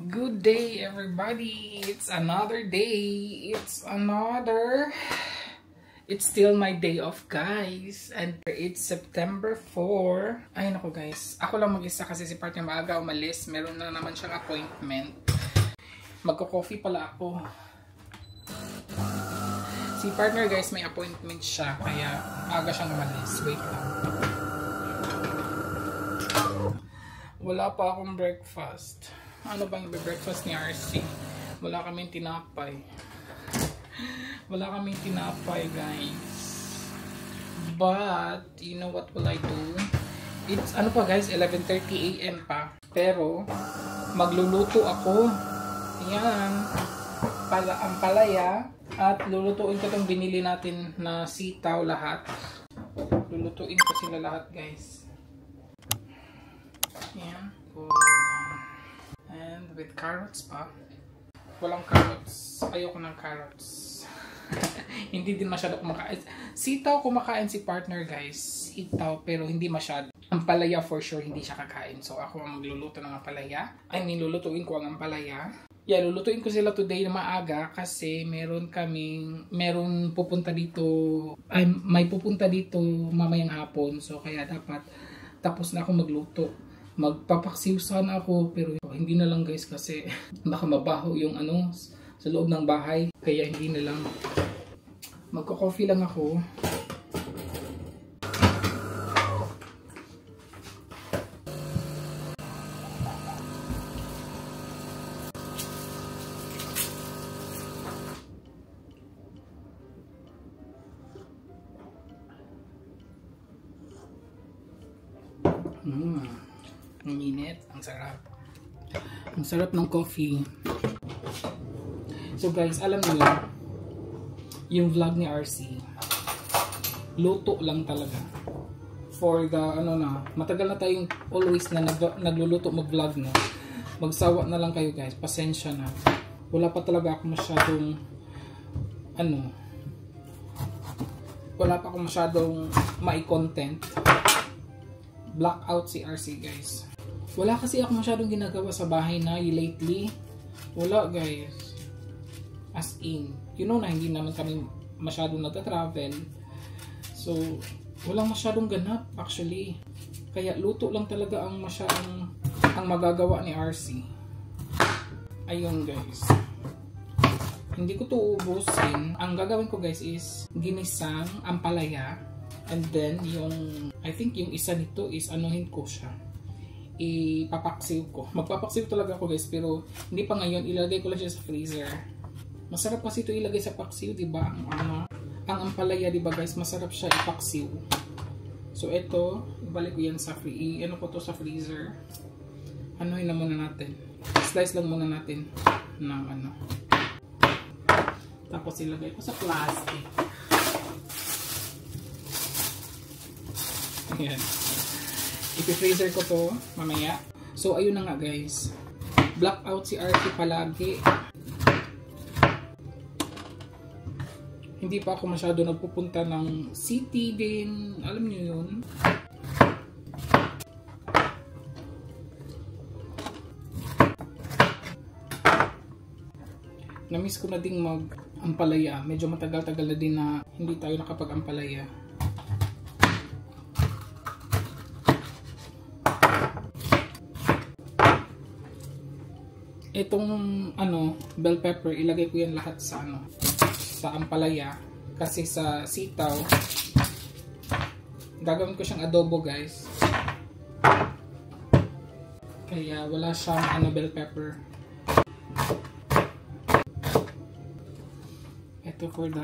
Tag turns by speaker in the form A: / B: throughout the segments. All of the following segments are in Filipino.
A: Good day, everybody. It's another day. It's still my day off, guys. And it's September 4. Ay, naku, guys. Ako lang mag-isa kasi si partner maaga umalis. Meron na naman siyang appointment. Magko-coffee pala ako. Si partner, guys, may appointment siya. Kaya maaga siyang umalis. Wait lang. Wala pa akong breakfast. Ano bang breakfast ni RC? Wala kaming tinapay. Wala kaming tinapay, guys. But, you know what will I do? It's, ano pa guys, 11:30 AM pa. Pero, magluluto ako. Ayan. Ang palaya. At lulutuin ko itong binili natin na sitaw lahat. Lulutuin ko sila lahat, guys. Ayan. Oh, and with carrots pa. Walang carrots. Ayoko ng carrots. Hindi din masyado kumakain. Sitaw kumakain si partner, guys. Sitaw pero hindi masyado. Ang palaya for sure hindi siya kakain. So ako ang magluluto ng ampalaya. Lulutuin ko ang ampalaya. Yeah, lulutuin ko sila today na maaga kasi meron pupunta dito. May pupunta dito mamayang hapon. So kaya dapat tapos na ako magluto. Magpapaksiw sana ako pero hindi na lang, guys, kasi baka mabaho yung sa loob ng bahay, kaya hindi na lang. Magko-coffee lang ako. Ang init, ang sarap. Ang sarap ng coffee. So guys, alam niyo yung vlog ni RC, luto lang talaga. For the matagal na tayong always na nagluluto mag-vlog na. Magsawa na lang kayo, guys. Pasensya na. Wala pa talaga ako masyadong mai-content. Blackout si RC, guys. Wala kasi ako masyadong ginagawa sa bahay na lately. Wala, guys. As in, na hindi naman kami masyadong nagta-travel. So, walang masyadong ganap actually. Kaya luto lang talaga ang magagawa ni RC. Ayun, guys. Hindi ko to ubusin. Ang gagawin ko, guys, is ginisang ampalaya. And then, I think yung isa nito is anuhin ko siya. Ipapaksiw ko. Magpapaksiw talaga ako, guys, pero hindi pa ngayon. Ilagay ko lang siya sa freezer. Masarap kasi ito ilagay sa paksiw, diba? Ang ampalaya, diba, guys? Masarap siya ipaksiw. So, ito, ibalik ko yan sa sa freezer. Anuhin na muna natin. Slice lang muna natin ng Tapos ilagay ko sa plastic. Ayan. Ipi-freezer ko to mamaya. So, ayun na nga, guys. Blackout si RC palagi. Hindi pa ako masyado nagpupunta ng city din. Alam niyo yun. Namiss ko na ding mag-ampalaya. Medyo matagal-tagal na din na hindi tayo nakapag-ampalaya. Itong bell pepper, ilagay ko yan lahat sa ampalaya kasi sa sitaw gagawin ko siyang adobo, guys. Kaya wala siyang bell pepper. Ito for the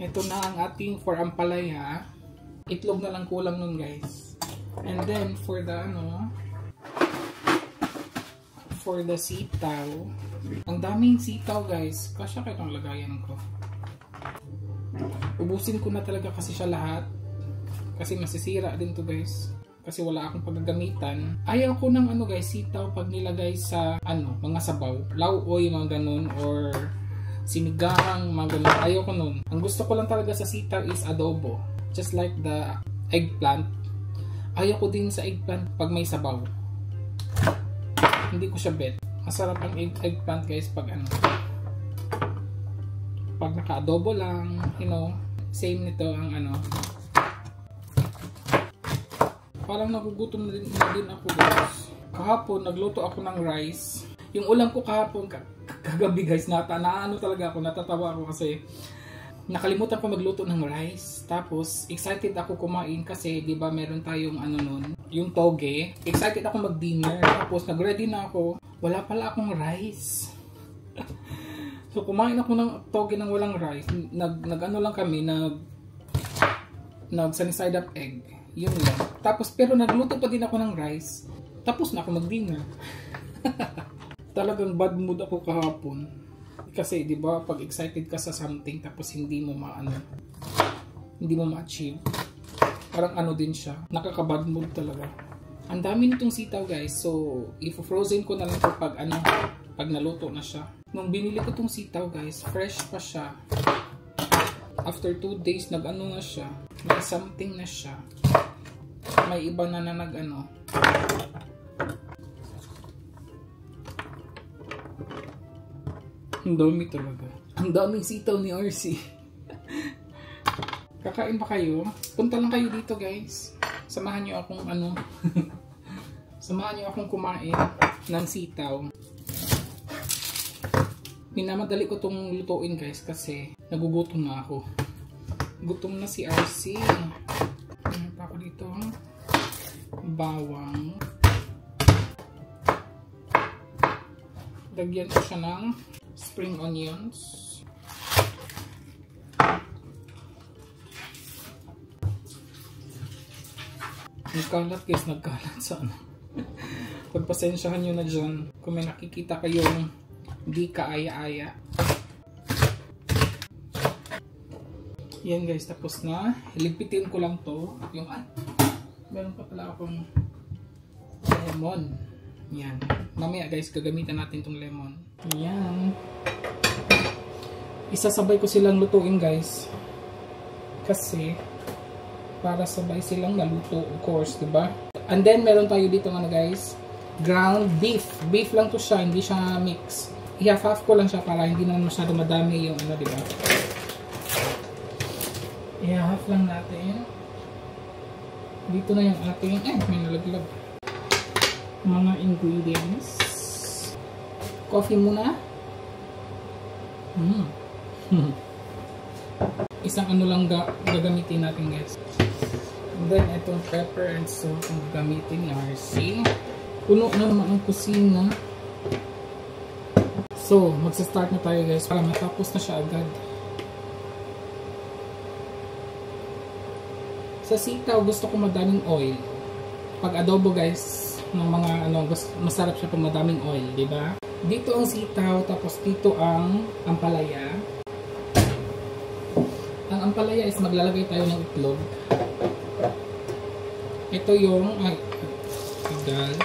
A: ito na ang ating for ampalaya. Itlog na lang kulang nun, guys. And then for the sitaw, ang daming sitaw, guys. Kasya kayo itong lagayan ko. Ubusin ko na talaga kasi siya lahat. Kasi masisira din to, guys. Kasi wala akong paggagamitan. Ayaw ko ng guys, sitaw pag nilagay sa mga sabaw. Lauoy, mga ganun, or sinigang, mga ganun. Ayoko nun. Ang gusto ko lang talaga sa sitaw is adobo. Just like the eggplant. Ayoko din sa eggplant pag may sabaw. Hindi ko siya bet. Masarap ang eggplant guys pag ano. Pag naka-adobo lang, you know, same nito ang ano. Parang nagugutom na din ako guys. Kahapon, nagluto ako ng rice. Yung ulam ko kahapon, kagabi guys, naano talaga ako, natatawa ako kasi nakalimutan ko magluto ng rice. Tapos, excited ako kumain kasi, di ba meron tayong ano nun, yung toge. Excited ako mag-dinner. Tapos, nag-ready na ako. Wala pala akong rice. So, kumain ako ng toge ng walang rice. Nag-ano lang kami, sunny side up egg. Yun lang. Tapos, pero nagluto pa din ako ng rice. Tapos na ako mag-dinner. Talagang bad mood ako kahapon. Kasi, di ba, pag excited ka sa something, tapos hindi mo ma-achieve. Parang ano din siya. Nakaka-bad mood talaga. Ang dami nitong sitaw, guys. So, i-frozen ko na lang ito pag naluto na siya. Nung binili ko itong sitaw, guys, fresh pa siya. After 2 days, nag-ano na siya. May something na siya. May iba na nag-ano. Ang dami talaga. Ang daming sitaw ni RC. Kakain pa kayo? Punta lang kayo dito guys. Samahan nyo akong ano. Samahan nyo akong kumain ng sitaw. Minamadali ko itong lutuin guys kasi nagugutom na ako. Gutom na si RC. Ano pa ako dito? Bawang. Lagyan ko siya ng spring onions. Nagkalat guys, nagkalat sa ano. Pagpasensyahan nyo na dyan kung may nakikita kayong hindi kaaya-aya. Yan guys, tapos na. Iligpitin ko lang to. Yung meron pa pala akong lemon. Yan. Mamaya guys, gagamitan natin tong lemon. Yan. Isasabay ko silang lutuin guys. Kasi para sabay silang naluto, of course, diba? And then meron tayo dito ano guys, ground beef. Beef lang to siya, hindi siya mix. I-half ko lang siya para hindi na masyado madami yung ano, diba? I-half lang natin. Dito na yung ating, may nalaglag. Mga ingredients. Coffee muna. Isang ano lang gagamitin natin guys. And then itong pepper and salt ang gagamitin na RC. Puno na naman ang kusina. So, magsa-start na tayo guys para matapos na siya agad. Sa sitaw, gusto ko madaming oil. Pag adobo guys, ng mga ano, masarap siya pag madaming oil, di ba? Dito ang sitaw, tapos dito ang ampalaya. Ang ampalaya is maglalagay tayo ng itlog. Ito yung igal.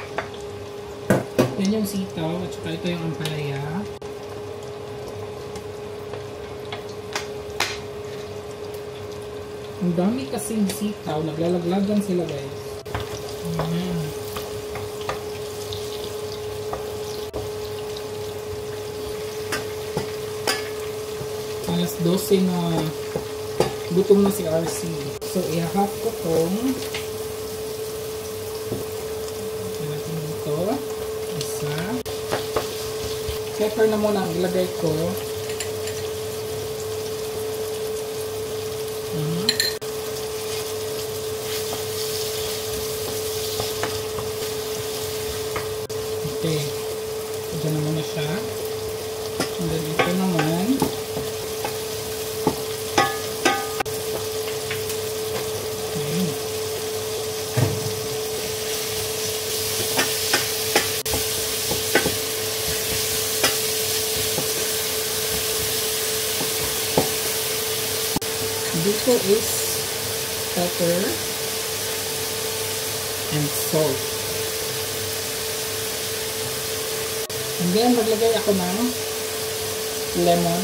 A: Yan yung sitaw, at saka ito yung ampalaya. Ang dami kasing sitaw, naglalaglagan sila guys. Alas 12 na gutom na si RC. So, i-half ko itong natin dito. Isa. Pepper na muna ang ilagay ko. Okay. Ito na muna siya. And then ito naman. Dito is pepper and salt. And then maglagay ako ng lemon.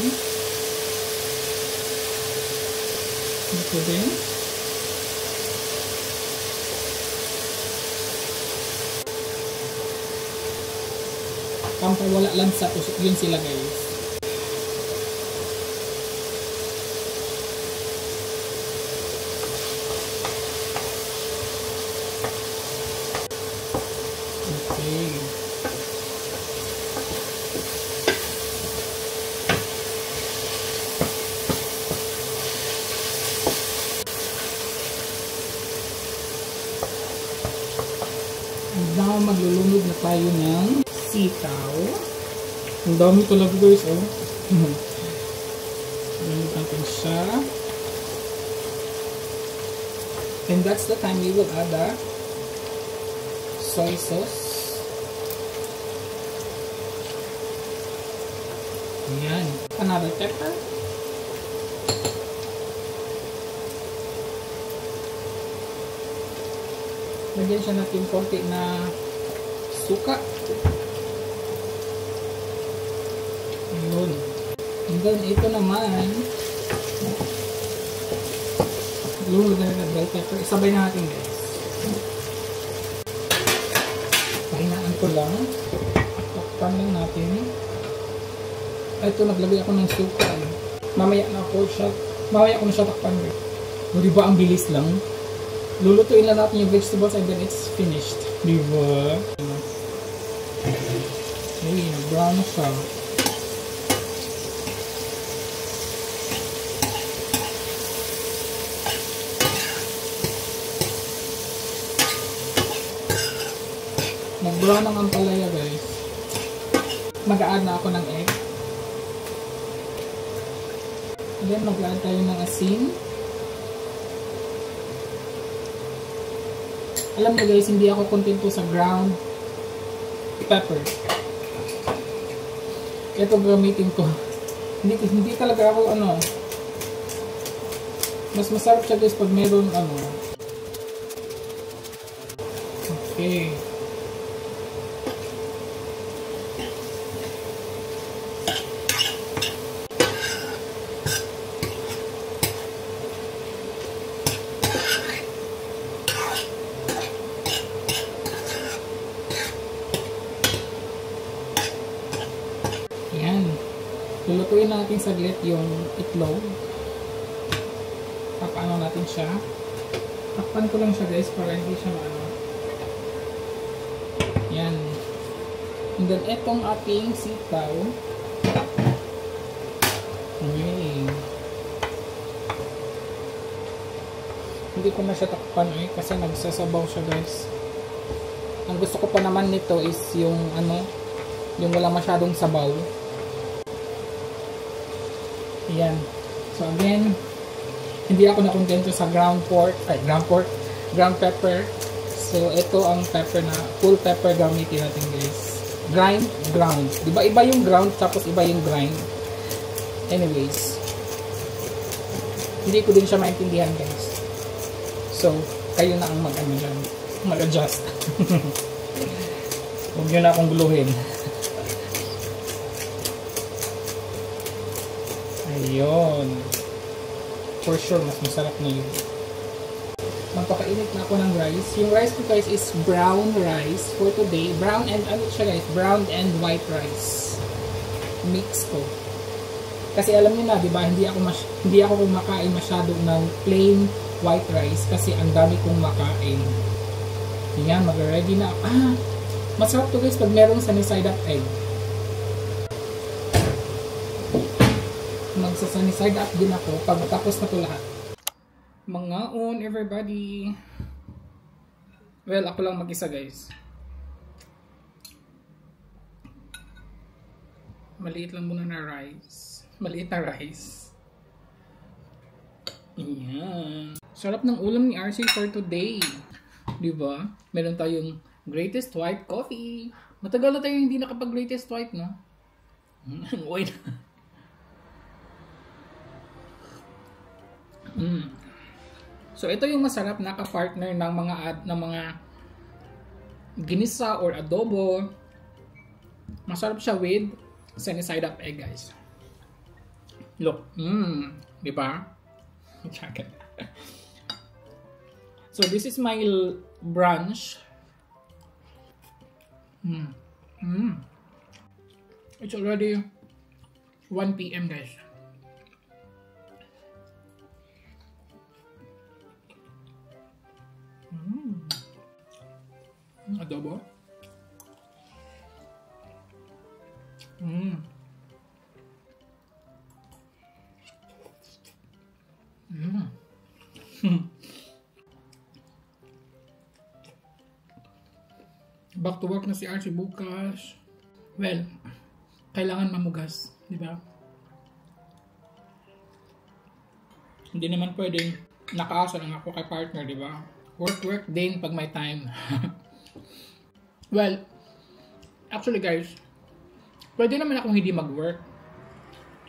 A: Ito din. Pampay wala lang sa tusok yun sila guys. Okay. Now maglulunod na tayo ng sitaw. Ang dami talaga guys, oh. Lunod natin siya. And that's the time we will add the soy sauce. Ayan. Another pepper. Lagyan siya natin konti na suka. Ayun. And then ito naman, lulagyan na bell pepper. Isabay na natin guys. Pahinaan ko lang. Takpan lang natin. Ito, naglagay ako ng suka. Mamaya ko na siya takpan guys. O diba ang bilis lang? Lulutuin lang natin yung vegetables and then it's finished. Diba? Uy, nag-brown siya. Nag-brown ang ampalaya guys. Mag-a-add na ako ng egg. And then mag-add tayo ng asin. Alam mo guys, hindi ako kontento sa ground pepper. Ito gamitin ko. Hindi talaga ako mas masarap siya guys pag meron Okay. Lulutuin natin saglit yung itlog. Papaano natin siya. Takpan ko lang siya guys para hindi siya Yan. And then etong ating sitaw. Okay. Hindi ko na siya takpan kasi nagsasabaw siya guys. Ang gusto ko pa naman nito is yung yung wala masyadong sabaw. Yan. So again, hindi ako nakontento sa ground pepper. So ito ang pepper na full pepper gamitin natin guys. Ground. Diba iba yung ground tapos iba yung grind. Anyways, hindi ko din siya maintindihan guys. So kayo na ang mag-adjust. Huwag nyo na akong guluhin. Ayun. For sure, mas masarap na yun. Magpapainit na ako ng rice. Yung rice ko guys is brown rice for today. Brown and brown and white rice. Mix ko. Kasi alam niyo na, di ba, hindi ako kumakain masyado ng plain white rice kasi ang dami kong makain. Yan, mag-ready na. Masarap to guys pag merong sunny side up egg. Magsa-sunny side up din ako pag tapos na to lahat. Mangaon everybody. Well, ako lang mag-isa guys. Maliit lang muna na rice. Maliit na rice. Ayan. Sarap ng ulam ni RC for today. Diba? Meron tayong greatest white coffee. Matagal na tayo hindi nakapag greatest white, no? Wait. So ito yung masarap na ka-partner ng mga ginisa or adobo. Masarap siya with sunny side up egg guys. Look, di ba? Jacket. So this is my brunch. It's already 1 PM guys. Adobo. Back to work na si Archie bukas. Well, kailangan mamugas, di ba? Hindi naman pwedeng nakaasa lang ako kay partner, di ba? Work din pag may time. Well, actually guys, pwede naman akong hindi mag-work.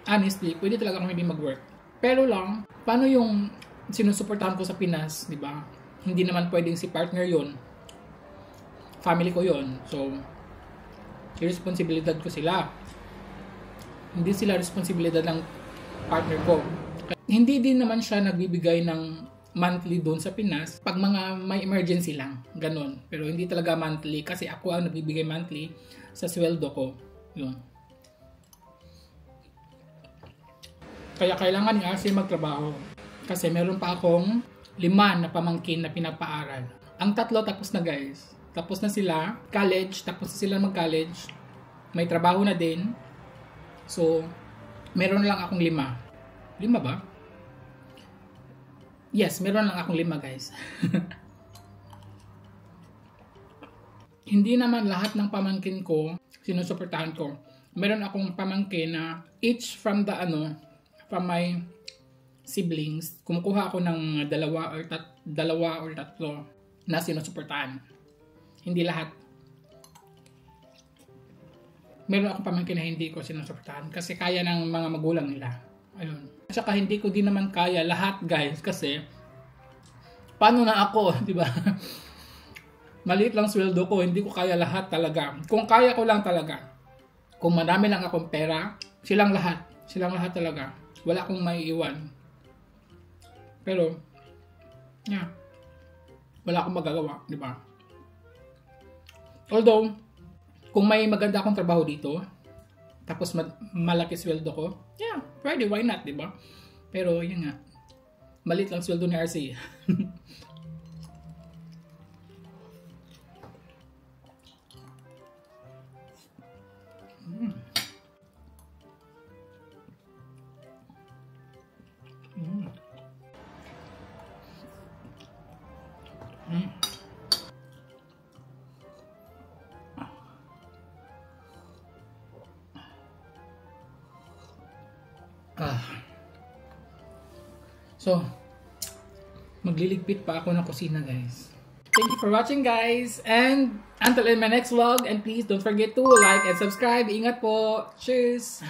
A: Honestly, pwede talaga akong hindi mag-work. Pero lang, paano yung sinusuportahan ko sa Pinas, di ba? Hindi naman pwedeng si partner yon, family ko yon. So, responsibilidad ko sila. Hindi sila responsibilidad ng partner ko. Hindi din naman siya nagbibigay ng monthly doon sa Pinas pag mga may emergency lang, ganun. Pero hindi talaga monthly kasi ako ang nagbibigay monthly sa sweldo ko. Yun. Kaya kailangan ni Archie magtrabaho kasi meron pa akong 5 na pamangkin na pinapaaral. Ang 3 tapos na guys. Tapos na sila, college, tapos na sila mag-college. May trabaho na din. So, meron lang akong 5. 5 ba? Yes, meron lang akong 5 guys. Hindi naman lahat ng pamangkin ko sinusuportahan ko. Meron akong pamangkin na each from the from my siblings, kumukuha ako ng 2 or 3 na sinusuportahan. Hindi lahat. Meron akong pamangkin na hindi ko sinusuportahan kasi kaya ng mga magulang nila. Ayun. At saka hindi ko din naman kaya lahat guys kasi paano na ako, di ba? Maliit lang sweldo ko, hindi ko kaya lahat talaga. Kung kaya ko lang talaga, kung madami lang akong pera, silang lahat talaga. Wala akong maiiwan. Pero, yeah, wala akong magagawa, di ba? Although, kung may maganda akong trabaho dito, tapos malaki sweldo ko, yeah, pwede, why not, di ba? Pero, yun nga, maliit lang sweldo ni RC. So, magliligpit pa ako ng kusina guys. Thank you for watching guys, and until in my next vlog, and please don't forget to like and subscribe. Ingat po. Cheers!